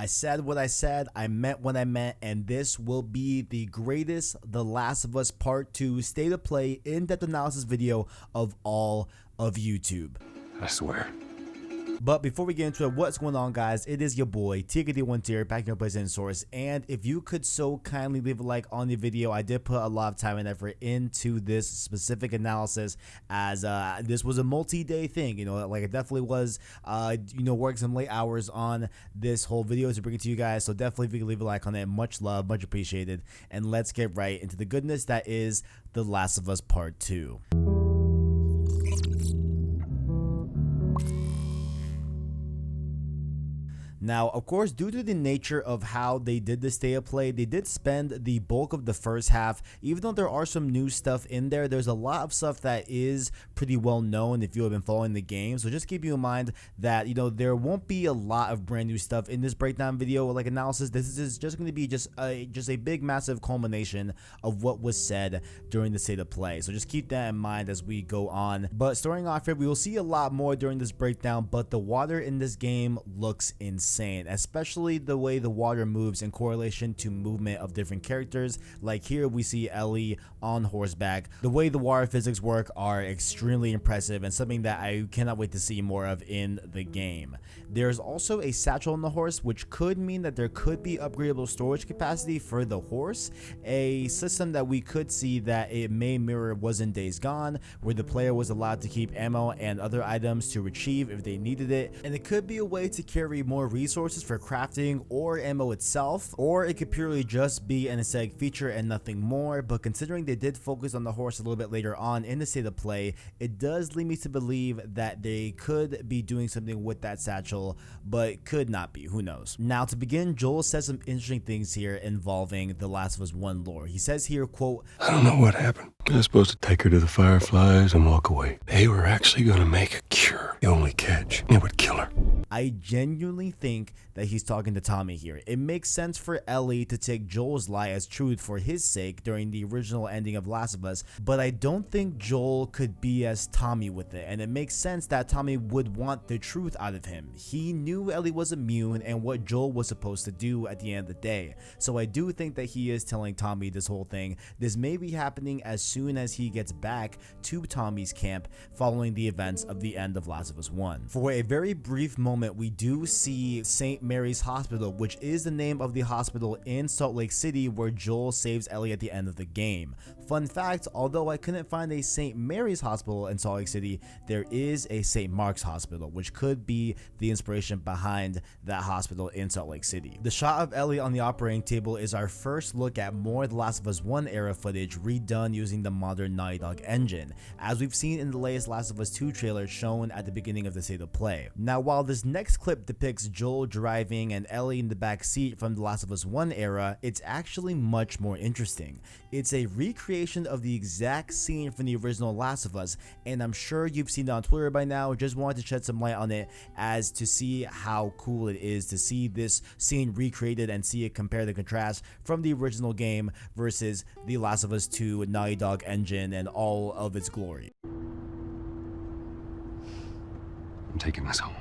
I said what I said, I meant what I meant, and this will be the greatest The Last of Us Part 2 State of Play in-depth analysis video of all of YouTube. I swear. But before we get into it, what's going on, guys? It is your boy TKD1 Tier back in your PlayStation Source, and if you could so kindly leave a like on the video, I did put a lot of time and effort into this specific analysis, as this was a multi-day thing. You know, like it definitely was. Work some late hours on this whole video to bring it to you guys. So definitely, if you could leave a like on it, much love, much appreciated. And let's get right into the goodness that is The Last of Us Part 2. Now, of course, due to the nature of how they did the State of Play, they did spend the bulk of the first half. Even though there are some new stuff in there, there's a lot of stuff that is pretty well known if you have been following the game. So just keep you in mind that, you know, there won't be a lot of brand new stuff in this breakdown video like analysis. This is just going to be just a big, massive culmination of what was said during the State of Play. So just keep that in mind as we go on. But starting off here, we will see a lot more during this breakdown, but the water in this game looks insane. Especially the way the water moves in correlation to movement of different characters. Like here we see Ellie on horseback. The way the water physics work are extremely impressive and something that I cannot wait to see more of in the game. There's also a satchel on the horse, which could mean that there could be upgradable storage capacity for the horse, a system that we could see that it may mirror was in Days Gone, where the player was allowed to keep ammo and other items to retrieve if they needed it, and it could be a way to carry more resources for crafting or ammo itself, or it could purely just be an aesthetic feature and nothing more. But considering they did focus on the horse a little bit later on in the State of Play, it does lead me to believe that they could be doing something with that satchel, but could not be, who knows. Now to begin, Joel says some interesting things here involving The Last of Us 1 lore. He says here, quote, I don't know what happened. I was supposed to take her to the Fireflies and walk away. They were actually going to make a cure. The only catch, it would kill her. I genuinely think that he's talking to Tommy here. It makes sense for Ellie to take Joel's lie as truth for his sake during the original ending of Last of Us, but I don't think Joel could be as Tommy with it, and it makes sense that Tommy would want the truth out of him. He knew Ellie was immune and what Joel was supposed to do at the end of the day, so I do think that he is telling Tommy this whole thing. This may be happening as soon as he gets back to Tommy's camp following the events of the end of Last of Us 1. For a very brief moment, we do see St. Mary's Hospital, which is the name of the hospital in Salt Lake City where Joel saves Ellie at the end of the game. Fun fact, although I couldn't find a St. Mary's Hospital in Salt Lake City, there is a St. Mark's Hospital, which could be the inspiration behind that hospital in Salt Lake City. The shot of Ellie on the operating table is our first look at more The Last of Us 1 era footage redone using the modern Naughty Dog engine, as we've seen in the latest Last of Us 2 trailer shown at the beginning of the State of Play. Now, while this next clip depicts Joel driving and Ellie in the back seat from The Last of Us 1 era, it's actually much more interesting. It's a recreation of the exact scene from the original Last of Us, and I'm sure you've seen it on Twitter by now. Just wanted to shed some light on it as to see how cool it is to see this scene recreated and see it compare the contrast from the original game versus The Last of Us 2 Naughty Dog engine and all of its glory. I'm taking this home.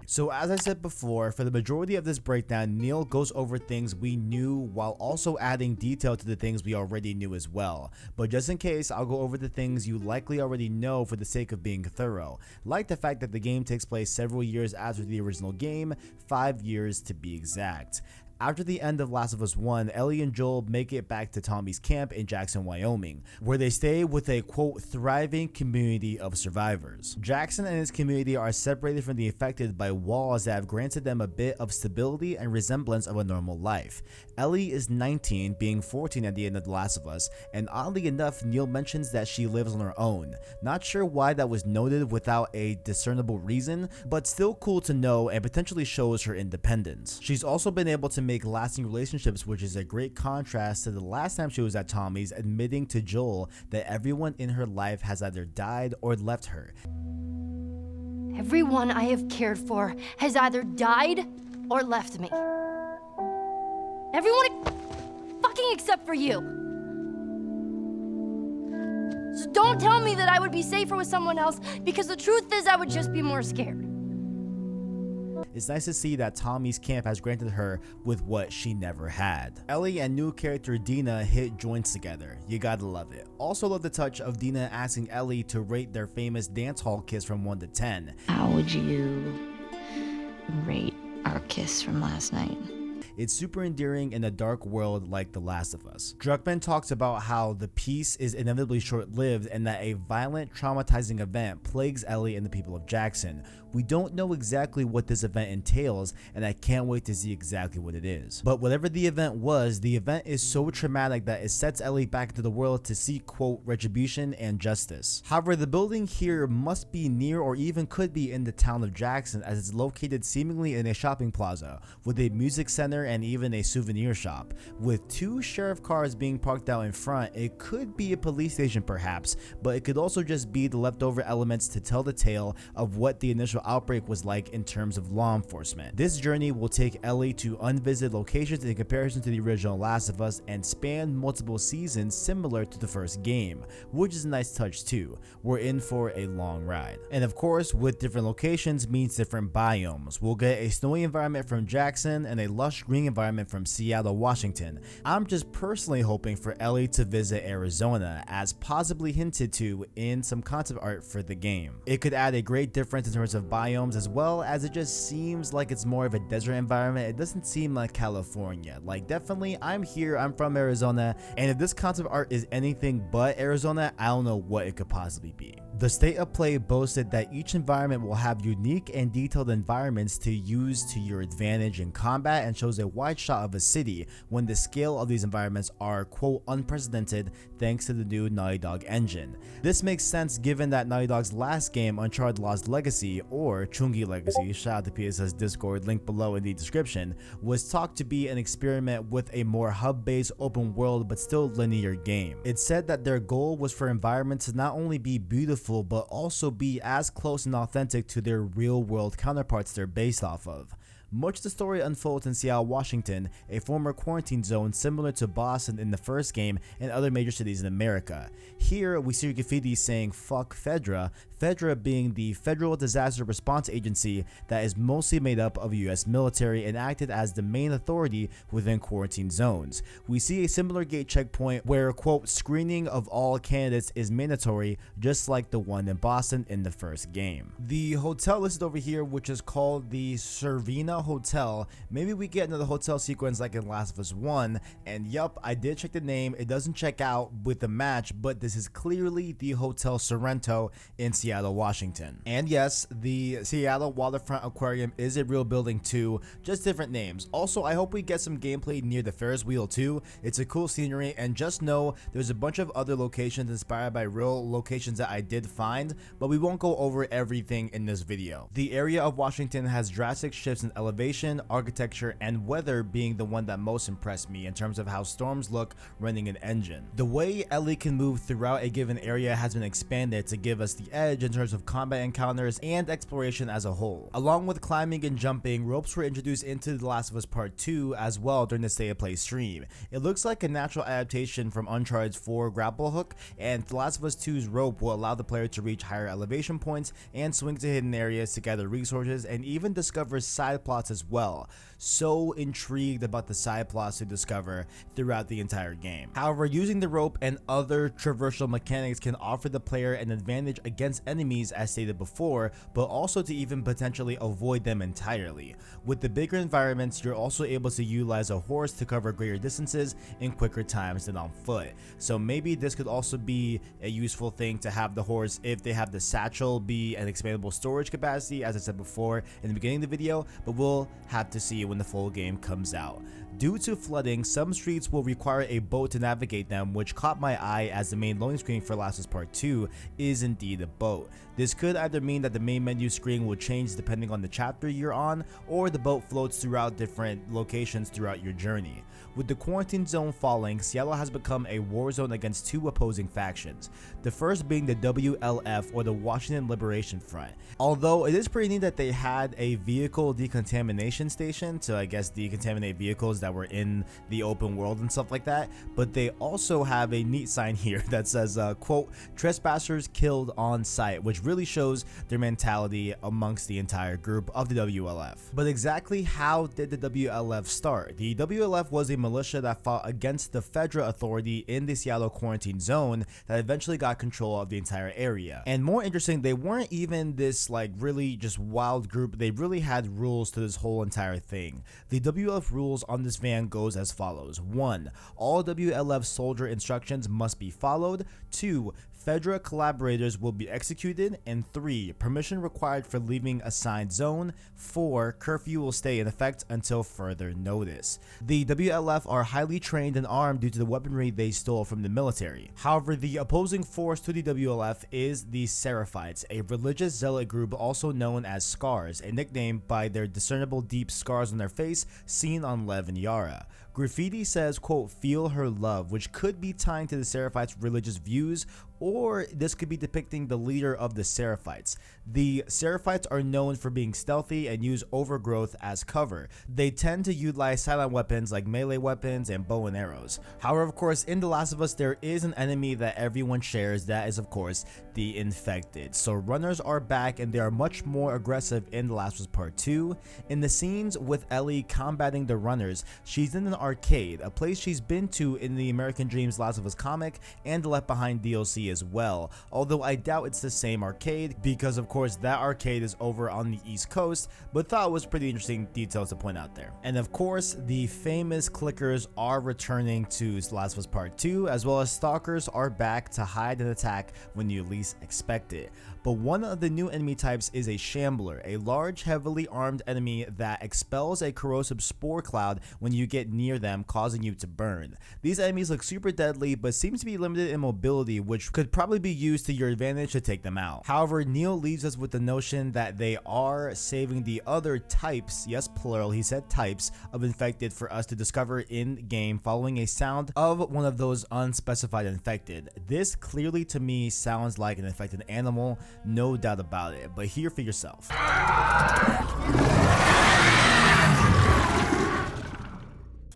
So as I said before, for the majority of this breakdown, Neil goes over things we knew while also adding detail to the things we already knew as well. But just in case, I'll go over the things you likely already know for the sake of being thorough, like the fact that the game takes place several years after the original game, 5 years to be exact. After the end of Last of Us 1, Ellie and Joel make it back to Tommy's camp in Jackson, Wyoming, where they stay with a quote thriving community of survivors. Jackson and his community are separated from the affected by walls that have granted them a bit of stability and resemblance of a normal life. Ellie is 19, being 14 at the end of The Last of Us, and oddly enough, Neil mentions that she lives on her own. Not sure why that was noted without a discernible reason, but still cool to know and potentially shows her independence. She's also been able to make lasting relationships, which is a great contrast to the last time she was at Tommy's, admitting to Joel that everyone in her life has either died or left her. Everyone I have cared for has either died or left me. Everyone fucking except for you. So don't tell me that I would be safer with someone else, because the truth is I would just be more scared. It's nice to see that Tommy's camp has granted her with what she never had. Ellie and new character Dina hit joints together. You gotta love it. Also love the touch of Dina asking Ellie to rate their famous dance hall kiss from 1 to 10. How would you rate our kiss from last night? It's super endearing in a dark world like The Last of Us. Druckmann talks about how the peace is inevitably short-lived and that a violent, traumatizing event plagues Ellie and the people of Jackson. We don't know exactly what this event entails, and I can't wait to see exactly what it is. But whatever the event was, the event is so traumatic that it sets Ellie back into the world to seek, quote, retribution and justice. However, the building here must be near or even could be in the town of Jackson, as it's located seemingly in a shopping plaza, with a music center and even a souvenir shop. With 2 sheriff cars being parked out in front, it could be a police station perhaps, but it could also just be the leftover elements to tell the tale of what the initial outbreak was like in terms of law enforcement. This journey will take Ellie to unvisited locations in comparison to the original Last of Us and span multiple seasons similar to the first game, which is a nice touch too. We're in for a long ride. And of course, with different locations means different biomes. We'll get a snowy environment from Jackson and a lush green environment from Seattle, Washington. I'm just personally hoping for Ellie to visit Arizona, as possibly hinted to in some concept art for the game. It could add a great difference in terms of biomes, as well as it just seems like it's more of a desert environment. It doesn't seem like California. Like, definitely, I'm here, I'm from Arizona, and if this concept art is anything but Arizona, I don't know what it could possibly be. The state of play boasted that each environment will have unique and detailed environments to use to your advantage in combat, and shows a wide shot of a city when the scale of these environments are, quote, unprecedented thanks to the new Naughty Dog engine. This makes sense given that Naughty Dog's last game, Uncharted Lost Legacy, or Chungi Legacy, shout out to PSS Discord, link below in the description, was talked to be an experiment with a more hub-based open world but still linear game. It said that their goal was for environments to not only be beautiful but also be as close and authentic to their real-world counterparts they're based off of. Much of the story unfolds in Seattle, Washington, a former quarantine zone similar to Boston in the first game and other major cities in America. Here, we see graffiti saying "fuck Fedra," Fedra being the Federal Disaster Response Agency that is mostly made up of US military and acted as the main authority within quarantine zones. We see a similar gate checkpoint where, quote, screening of all candidates is mandatory, just like the one in Boston in the first game. The hotel listed over here, which is called the Cervina Hotel. Maybe we get another hotel sequence like in Last of Us 1, and yup, I did check the name. It doesn't check out with the match, but this is clearly the Hotel Sorrento in Seattle, Washington. And yes, the Seattle Waterfront Aquarium is a real building too, just different names. Also, I hope we get some gameplay near the Ferris wheel too. It's a cool scenery, and just know there's a bunch of other locations inspired by real locations that I did find, but we won't go over everything in this video. The area of Washington has drastic shifts in elevation, architecture, and weather being the one that most impressed me in terms of how storms look running an engine. The way Ellie can move throughout a given area has been expanded to give us the edge in terms of combat encounters and exploration as a whole. Along with climbing and jumping, ropes were introduced into The Last of Us Part 2 as well during the State of Play stream. It looks like a natural adaptation from Uncharted's 4 grapple hook, and The Last of Us 2's rope will allow the player to reach higher elevation points and swing to hidden areas to gather resources and even discover side plots as well. So intrigued about the side plots to discover throughout the entire game. However, using the rope and other traversal mechanics can offer the player an advantage against enemies as stated before, but also to even potentially avoid them entirely. With the bigger environments, you're also able to utilize a horse to cover greater distances in quicker times than on foot. So maybe this could also be a useful thing to have the horse if they have the satchel be an expandable storage capacity, as I said before in the beginning of the video, but we'll have to see when the full game comes out. Due to flooding, some streets will require a boat to navigate them, which caught my eye as the main loading screen for Last of Us Part 2 is indeed a boat. This could either mean that the main menu screen will change depending on the chapter you're on, or the boat floats throughout different locations throughout your journey. With the quarantine zone falling, Seattle has become a war zone against 2 opposing factions, the first being the WLF, or the Washington Liberation Front. Although it is pretty neat that they had a vehicle decontamination station to, I guess, decontaminate vehicles that were in the open world and stuff like that. But they also have a neat sign here that says, quote, trespassers killed on sight, which really shows their mentality amongst the entire group of the WLF. But exactly how did the WLF start? The WLF was a militia that fought against the Fedra Authority in the Seattle quarantine zone that eventually got control of the entire area. And more interesting, they weren't even this like really just wild group. They really had rules to this whole entire thing. The WLF rules on this van goes as follows. 1. All WLF soldier instructions must be followed. 2. Fedra collaborators will be executed. And 3. Permission required for leaving assigned zone. 4. Curfew will stay in effect until further notice. The WLF are highly trained and armed due to the weaponry they stole from the military. However, the opposing force to the WLF is the Seraphites, a religious zealot group also known as Scars, a nickname by their discernible deep scars on their face seen on Lev and Yara. Graffiti says, quote, feel her love, which could be tying to the Seraphites' religious views, or this could be depicting the leader of the Seraphites. The Seraphites are known for being stealthy and use overgrowth as cover. They tend to utilize silent weapons like melee weapons and bow and arrows. However, of course, in The Last of Us, there is an enemy that everyone shares. That is, of course, the infected. So runners are back and they are much more aggressive in The Last of Us Part 2. In the scenes with Ellie combating the runners, she's in an arcade, a place she's been to in the American Dreams Last of Us comic and the Left Behind DLC as well, although I doubt it's the same arcade because of course that arcade is over on the East Coast, but thought it was pretty interesting details to point out there. And of course, the famous clickers are returning to Last of Us Part 2, as well as stalkers are back to hide and attack when you least expect it. But one of the new enemy types is a Shambler, a large, heavily armed enemy that expels a corrosive spore cloud when you get near them, causing you to burn. These enemies look super deadly, but seem to be limited in mobility, which could probably be used to your advantage to take them out. However, Neil leaves us with the notion that they are saving the other types, yes plural, he said types, of infected for us to discover in game following a sound of one of those unspecified infected. This clearly to me sounds like an infected animal, no doubt about it, but hear for yourself.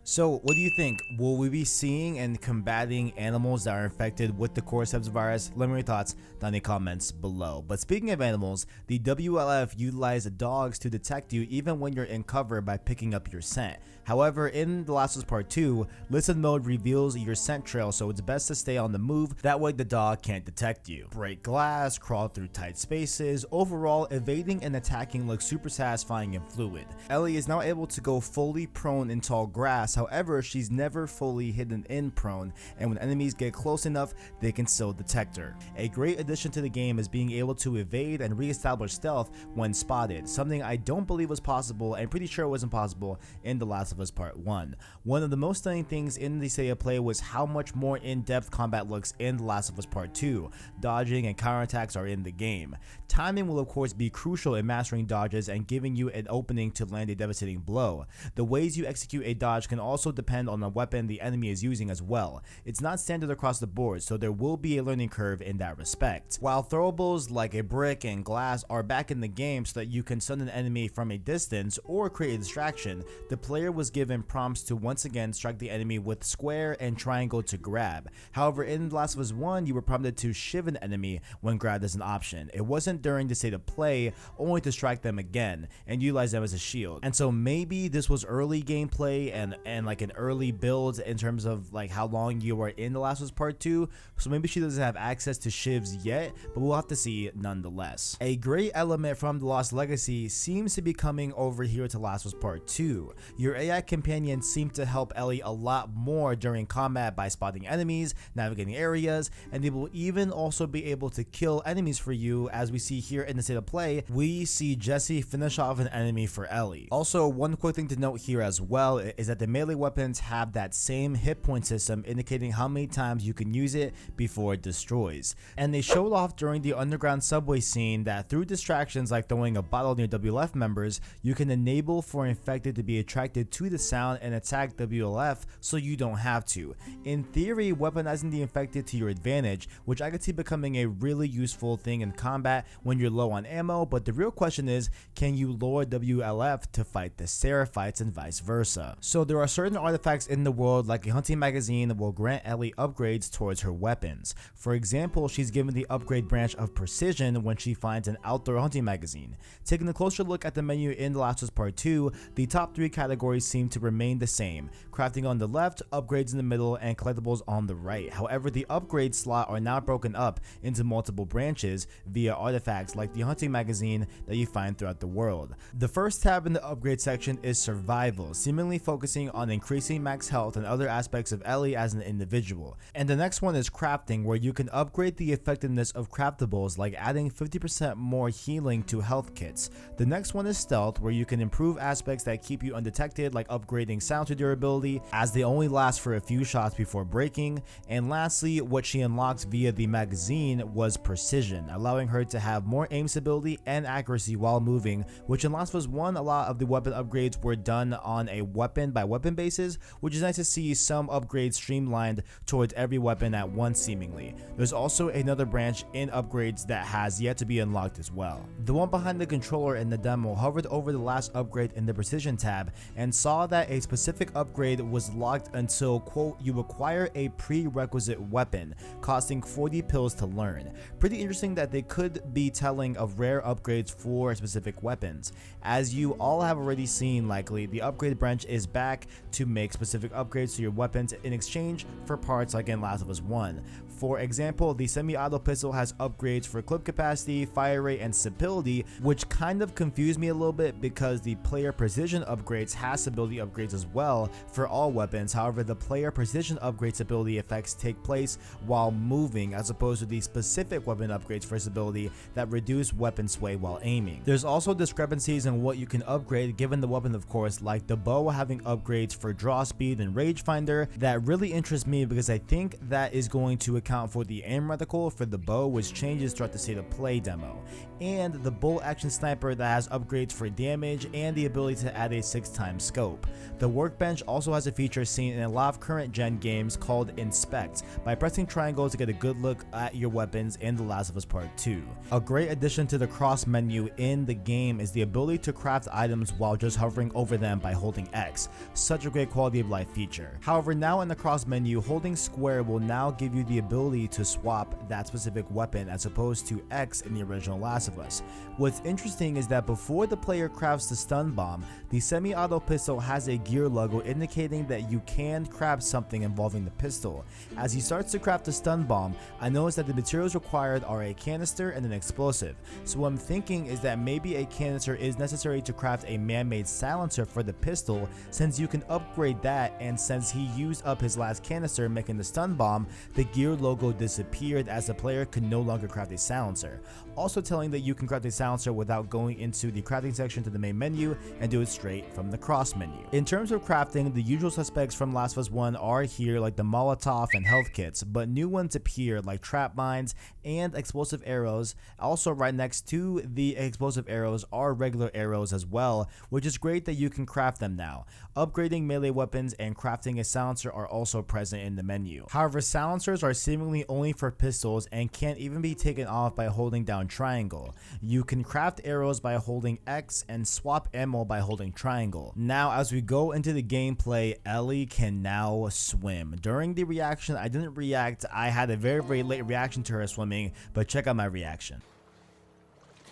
So what do you think? Will we be seeing and combating animals that are infected with the cordyceps virus? Let me know your thoughts down in the comments below. But speaking of animals, the WLF utilize dogs to detect you even when you're in cover by picking up your scent. However, in The Last of Us Part 2, listen mode reveals your scent trail, so it's best to stay on the move, that way the dog can't detect you. Break glass, crawl through tight spaces, overall evading and attacking looks super satisfying and fluid. Ellie is now able to go fully prone in tall grass, however she's never fully hidden in prone, and when enemies get close enough, they can still detect her. A great addition to the game is being able to evade and re-establish stealth when spotted, something I don't believe was possible and pretty sure wasn't possible in The Last of Us Part 1. One of the most stunning things in the state of play was how much more in-depth combat looks in The Last of Us Part 2. Dodging and counterattacks are in the game. Timing will of course be crucial in mastering dodges and giving you an opening to land a devastating blow. The ways you execute a dodge can also depend on the weapon the enemy is using as well. It's not standard across the board, so there will be a learning curve in that respect. While throwables like a brick and glass are back in the game so that you can stun an enemy from a distance or create a distraction, the player was given prompts to once again strike the enemy with square and triangle to grab. However, in The Last of Us 1, you were prompted to shiv an enemy when grabbed as an option. It wasn't during the state of play, only to strike them again and utilize them as a shield. And so maybe this was early gameplay and like an early build in terms of like how long you are in The Last of Us Part 2, so maybe she doesn't have access to shivs yet, but we'll have to see nonetheless. A great element from The Lost Legacy seems to be coming over here to Last of Us Part 2. Your AI companions seem to help Ellie a lot more during combat by spotting enemies, navigating areas, and they will even also be able to kill enemies for you. As we see here in the state of play, we see Jesse finish off an enemy for Ellie. Also, one quick thing to note here as well is that the melee weapons have that same hit point system, indicating how many times you can use it before it destroys. And they showed off during the underground subway scene that through distractions like throwing a bottle near WLF members, you can enable for infected to be attracted to the sound and attack WLF so you don't have to. In theory, weaponizing the infected to your advantage, which I could see becoming a really useful thing in combat when you're low on ammo, but the real question is, can you lure WLF to fight the Seraphites and vice versa? So there are certain artifacts in the world, like a hunting magazine, that will grant Ellie upgrades towards her weapons. For example, she's given the upgrade branch of precision when she finds an outdoor hunting magazine. Taking a closer look at the menu in The Last of Us Part 2, the top 3 categories seem to remain the same: crafting on the left, upgrades in the middle, and collectibles on the right. However, the upgrade slot are now broken up into multiple branches via artifacts like the hunting magazine that you find throughout the world. The first tab in the upgrade section is survival, seemingly focusing on increasing max health and other aspects of Ellie as an individual. And the next one is crafting, where you can upgrade the effectiveness of craftables like adding 50% more healing to health kits. The next one is stealth, where you can improve aspects that keep you undetected, like upgrading sound to durability as they only last for a few shots before breaking. And lastly, what she unlocks via the magazine was precision, allowing her to have more aim stability and accuracy while moving, which in Last of Us 1 a lot of the weapon upgrades were done on a weapon by weapon basis, which is nice to see some upgrades streamlined towards every weapon at once seemingly. There's also another branch in upgrades that has yet to be unlocked as well. The one behind the controller in the demo hovered over the last upgrade in the precision tab and saw that a specific upgrade was locked until, quote, you acquire a prerequisite weapon costing 40 pills to learn. Pretty interesting that they could be telling of rare upgrades for specific weapons. As you all have already seen likely, the upgrade branch is back to make specific upgrades to your weapons in exchange for parts like in Last of Us 1. For example, the semi-auto pistol has upgrades for clip capacity, fire rate, and stability, which kind of confused me a little bit because the player precision upgrades has stability upgrades as well for all weapons. However, the player precision upgrade stability effects take place while moving, as opposed to the specific weapon upgrades for stability that reduce weapon sway while aiming. There's also discrepancies in what you can upgrade given the weapon, of course, like the bow having upgrades for draw speed and rage finder. That really interests me because I think that is going to account for the aim reticle for the bow, which changes throughout the state of play demo, and the bolt action sniper that has upgrades for damage and the ability to add a 6x scope. The workbench also has a feature seen in a lot of current gen games called Inspect, by pressing triangle to get a good look at your weapons in The Last of Us Part 2. A great addition to the cross menu in the game is the ability to craft items while just hovering over them by holding X. Such a great quality of life feature. However, now in the cross menu, holding square will now give you the ability to swap that specific weapon as opposed to X in the original Last of Us. What's interesting is that before the player crafts the stun bomb, the semi-auto pistol has a gear logo indicating that you can craft something involving the pistol. As he starts to craft the stun bomb, I noticed that the materials required are a canister and an explosive. So what I'm thinking is that maybe a canister is necessary to craft a man-made silencer for the pistol, since you can upgrade that, and since he used up his last canister making the stun bomb, the gear logo disappeared as the player could no longer craft a silencer. Also telling that you can craft a silencer without going into the crafting section to the main menu and do it straight from the cross menu. In terms of crafting, the usual suspects from Last of Us 1 are here, like the Molotov and health kits, but new ones appear like trap mines and explosive arrows. Also right next to the explosive arrows are regular arrows as well, which is great that you can craft them now. Upgrading melee weapons and crafting a silencer are also present in the menu. However, silencers are seemingly only for pistols and can't even be taken off by holding down triangle. You can craft arrows by holding X and swap ammo by holding triangle. Now as we go into the gameplay, Ellie can now swim. During the reaction, I didn't react. I had a very late reaction to her swimming, but check out my reaction.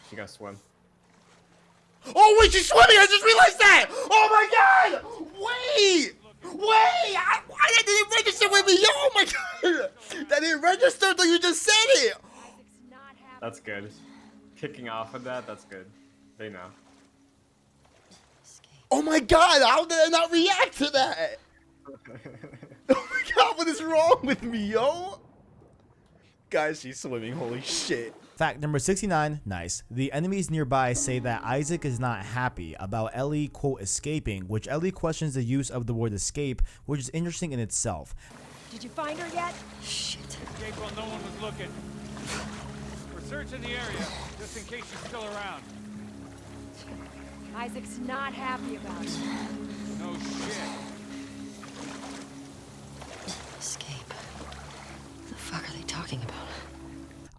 She gotta swim. Oh wait, she's swimming! I just realized that! Oh my god! Wait! Why that didn't register with me? Oh my god! That didn't register until you just said it! That's good. Kicking off with that, that's good. They know. Oh my god, how did I not react to that? Oh my god, what is wrong with me, yo? Guys, she's swimming, holy shit. Fact number 69, nice. The enemies nearby say that Isaac is not happy about Ellie, quote, escaping, which Ellie questions the use of the word escape, which is interesting in itself. Did you find her yet? Shit. Escape while no one was looking. We're searching the area, just in case she's still around. Isaac's not happy about it. No shit. Escape. What the fuck are they talking about?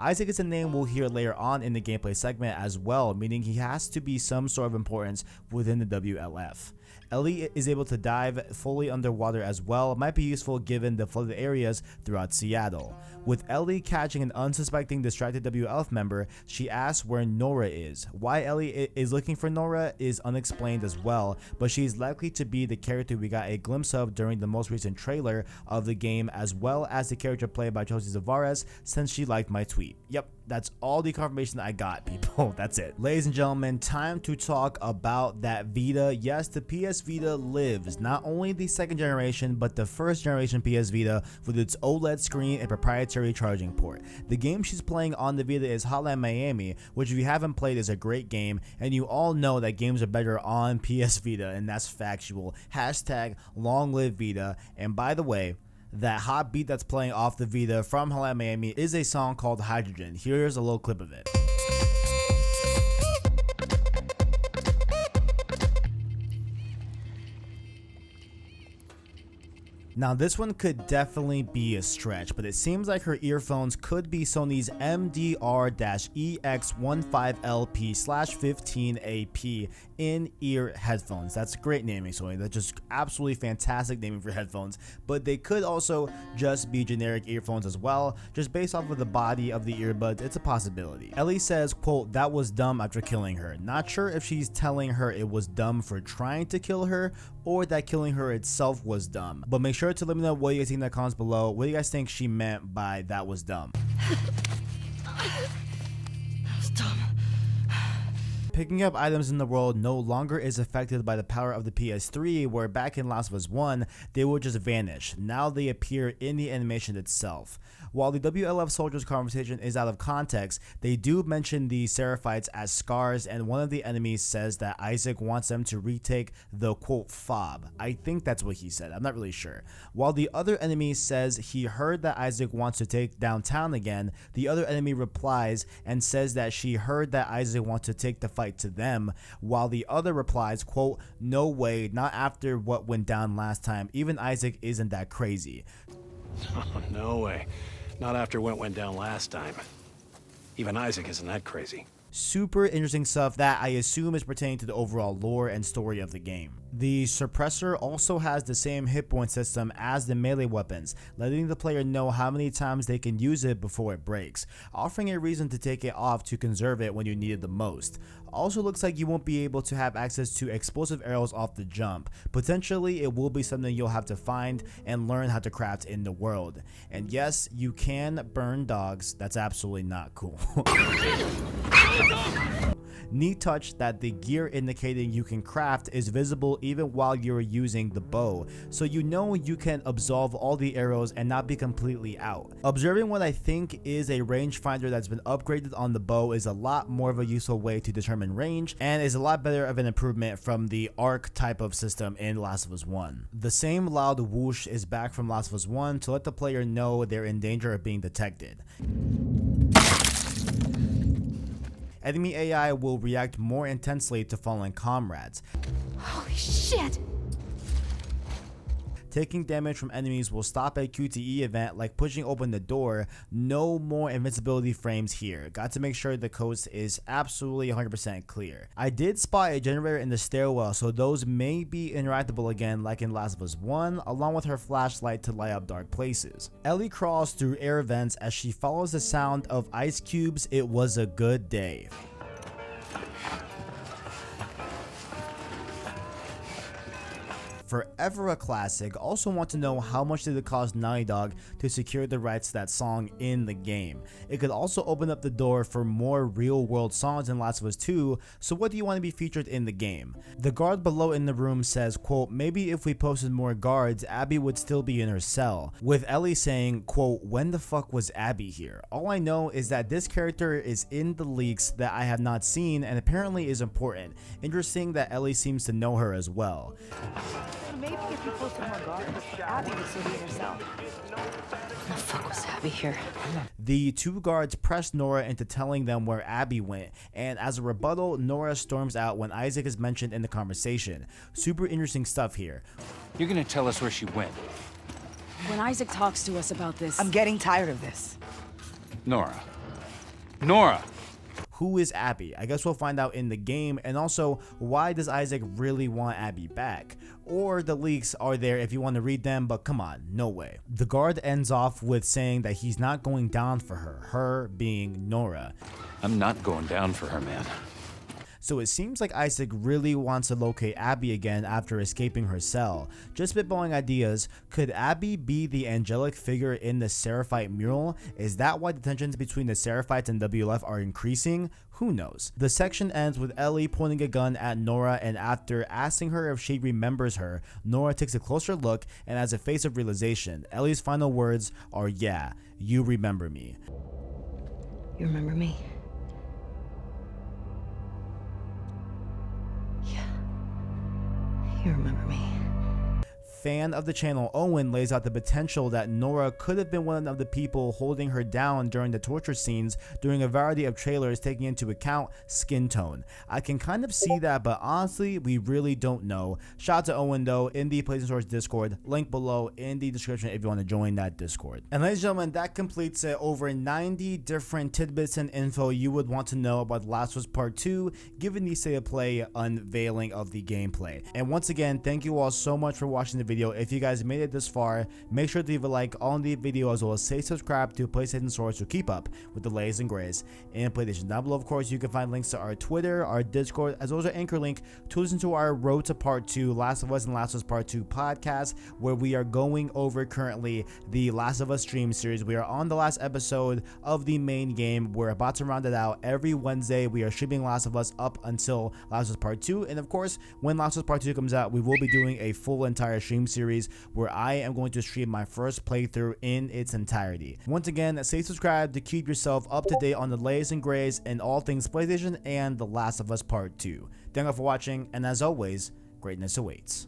Isaac is a name we'll hear later on in the gameplay segment as well, meaning he has to be some sort of importance within the WLF. Ellie is able to dive fully underwater as well. It might be useful given the flooded areas throughout Seattle. With Ellie catching an unsuspecting distracted WLF member, she asks where Nora is. Why Ellie is looking for Nora is unexplained as well, but she's likely to be the character we got a glimpse of during the most recent trailer of the game, as well as the character played by Chelsea Zavares, since she liked my tweet. Yep, that's all the confirmation I got, people. That's it. Ladies and gentlemen, time to talk about that Vita. Yes, the PS Vita lives. Not only the second generation, but the first generation PS Vita with its OLED screen and proprietary charging port. The game she's playing on the Vita is Hotline Miami, which if you haven't played is a great game, and you all know that games are better on PS Vita, and that's factual. Hashtag long live Vita. And by the way, that hot beat that's playing off the Vita from Hotline Miami is a song called Hydrogen. Here's a little clip of it. Now this one could definitely be a stretch, but it seems like her earphones could be Sony's MDR-EX15LP/15AP in-ear headphones. That's great naming, Sony. That's just absolutely fantastic naming for headphones, but they could also just be generic earphones as well, just based off of the body of the earbuds. It's a possibility. Ellie says, quote, "That was dumb after killing her." Not sure if she's telling her it was dumb for trying to kill her, or that killing her itself was dumb. But make sure to let me know what you guys think in the comments below. What do you guys think she meant by that was dumb? Picking up items in the world no longer is affected by the power of the PS3, where back in Last of Us 1, they would just vanish. Now they appear in the animation itself. While the WLF soldiers conversation is out of context, they do mention the Seraphites as scars, and one of the enemies says that Isaac wants them to retake the quote fob. I think that's what he said, I'm not really sure. While the other enemy says he heard that Isaac wants to take downtown again, the other enemy replies and says that she heard that Isaac wants to take the fight to them, while the other replies, quote, "No way, not after what went down last time. Even Isaac isn't that crazy." Oh, no way. Not after what went down last time. Even Isaac isn't that crazy. Super interesting stuff that I assume is pertaining to the overall lore and story of the game. The suppressor also has the same hit point system as the melee weapons, letting the player know how many times they can use it before it breaks, offering a reason to take it off to conserve it when you need it the most. Also looks like you won't be able to have access to explosive arrows off the jump. Potentially it will be something you'll have to find and learn how to craft in the world. And yes, you can burn dogs. That's absolutely not cool. Neat touch that the gear indicating you can craft is visible even while you're using the bow, so you know you can absolve all the arrows and not be completely out. Observing what I think is a rangefinder that's been upgraded on the bow is a lot more of a useful way to determine range, and is a lot better of an improvement from the arc type of system in Last of Us 1. The same loud whoosh is back from Last of Us 1 to let the player know they're in danger of being detected. Enemy AI will react more intensely to fallen comrades. Holy shit! Taking damage from enemies will stop a QTE event like pushing open the door. No more invincibility frames here. Got to make sure the coast is absolutely 100% clear. I did spot a generator in the stairwell, so those may be interactable again like in Last of Us 1, along with her flashlight to light up dark places. Ellie crawls through air vents as she follows the sound of ice cubes. It was a good day. Forever a classic. Also want to know how much did it cost Naughty Dog to secure the rights to that song in the game. It could also open up the door for more real world songs in Last of Us 2, so what do you want to be featured in the game? The guard below in the room says, quote, "Maybe if we posted more guards, Abby would still be in her cell," with Ellie saying, quote, "When the fuck was Abby here?" All I know is that this character is in the leaks that I have not seen and apparently is important. Interesting that Ellie seems to know her as well. Maybe if you posted more guards, Abby would still be in herself. Where the fuck was Abby here? The two guards press Nora into telling them where Abby went, and as a rebuttal, Nora storms out when Isaac is mentioned in the conversation. Super interesting stuff here. You're gonna tell us where she went. When Isaac talks to us about this, I'm getting tired of this. Nora, Nora. Who is Abby? I guess we'll find out in the game. And also, why does Isaac really want Abby back? Or the leaks are there if you want to read them, but come on, no way. The guard ends off with saying that he's not going down for her being Nora. I'm not going down for her, man. So it seems like Isaac really wants to locate Abby again after escaping her cell. Just spitballing ideas, could Abby be the angelic figure in the Seraphite mural? Is that why the tensions between the Seraphites and WLF are increasing? Who knows? The section ends with Ellie pointing a gun at Nora, and after asking her if she remembers her, Nora takes a closer look and has a face of realization. Ellie's final words are, "Yeah, you remember me." You remember me? You remember me. Fan of the channel Owen lays out the potential that Nora could have been one of the people holding her down during the torture scenes during a variety of trailers taking into account skin tone. I can kind of see that, but honestly, we really don't know. Shout out to Owen though in the PlayStation Source Discord, link below in the description if you want to join that Discord. And ladies and gentlemen, that completes it. Over 90 different tidbits and info you would want to know about The Last of Us Part 2, given the state of play unveiling of the gameplay. And once again, thank you all so much for watching the video. If you guys made it this far, make sure to leave a like on the video as well as say subscribe to PlayStation Source to keep up with the latest and greatest in PlayStation. Down below, of course, you can find links to our Twitter, our Discord, as well as our Anchor link to listen to our Road to Part 2 Last of Us and Last of Us Part 2 podcast, where we are going over currently the Last of Us stream series. We are on the last episode of the main game. We're about to round it out. Every Wednesday, we are streaming Last of Us up until Last of Us Part 2. And of course, when Last of Us Part 2 comes out, we will be doing a full entire stream series where I am going to stream my first playthrough in its entirety. Once again, stay subscribed to keep yourself up to date on the latest and greatest in all things PlayStation and The Last of Us Part 2. Thank you for watching, and as always, greatness awaits.